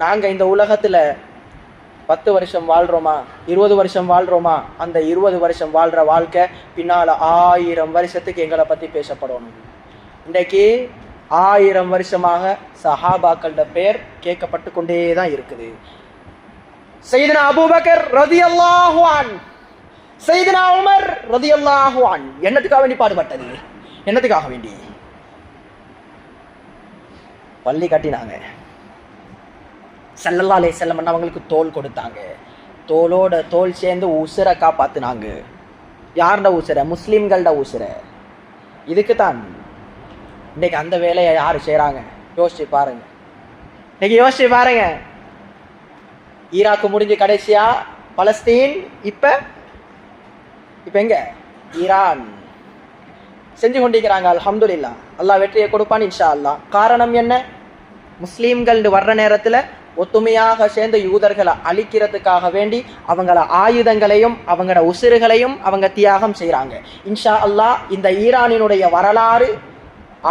நாங்க இந்த உலகத்துல 10 வருஷம் வாழ்றோமா, 20 வருஷம் வாழ்றோமா, அந்த 20 வருஷம் வாழ்ற வாழ்க்கை பின்னால 1000 வருஷத்துக்கு எங்களை பத்தி பேசப்படணும். இன்றைக்கு 1000 வருஷமாக சஹாபாக்களோட பேர் கேட்கப்பட்டு கொண்டே தான் இருக்குது. சையதுனா அபூபக்கர் ரலியல்லாஹு அன்ஹு, சையதுனா உமர் ரலியல்லாஹு அன்ஹு என்னத்துக்காக வேண்டி பாடுபட்டது? என்னத்துக்காக வேண்டி? பள்ளி கட்டினாங்க. ஸல்லல்லாஹு அலைஹி வஸல்லம் அவங்களுக்கு தோல் கொடுத்தாங்க. தோளோட தோல் சேர்ந்து உசுரை காப்பாத்துனாங்க. யாருட உசுரை? முஸ்லிம்களோட உசுரை. இதுக்கு தான் இன்னைக்கு அந்த வேலையை யாரு செய்யறாங்க? யோசிச்சு பாருங்க. இன்னைக்கு யோசிச்சு பாருங்க. ஈராக்கு முடிஞ்சு கடைசியா பலஸ்தீன், இப்ப எங்க? ஈரான் செஞ்சு கொண்டிருக்கிறாங்க. அல்ஹம்துலில்லாஹ், அல்லாஹ் வெற்றியை கொடுப்பான் இன்ஷா அல்லாஹ். காரணம் என்ன? முஸ்லீம்கள் வர்ற நேரத்துல ஒத்துமையாக சேர்ந்த யூதர்களை அழிக்கிறதுக்காக வேண்டி அவங்கள ஆயுதங்களையும் அவங்களோட உசிறுகளையும் அவங்க தியாகம் செய்யறாங்க. இன்ஷா அல்லாஹ் இந்த ஈரானினுடைய வரலாறு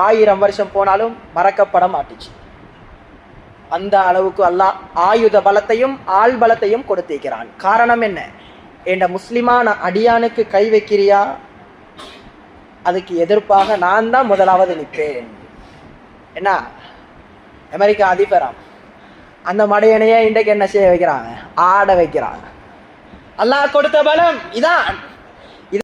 1000 வருஷம் போனாலும் மறக்கப்பட மாட்டுச்சு. அந்த அளவுக்கு அல்லாஹ் ஆயுத பலத்தையும் ஆள் பலத்தையும் கொடுத்திருக்கிறான். காரணம் என்ன? என்ற முஸ்லிமான அடியானுக்கு கை வைக்கிறியா, அதுக்கு எதிர்ப்பாக நான் தான் முதலாவது நிற்பேன். என்ன? அமெரிக்கா அதிபராம் அந்த மடையனையே இன்றைக்கு என்ன செய்ய வைக்கிறாங்க? ஆட வைக்கிறாங்க. அல்லாஹ் கொடுத்த பலம் இதான்.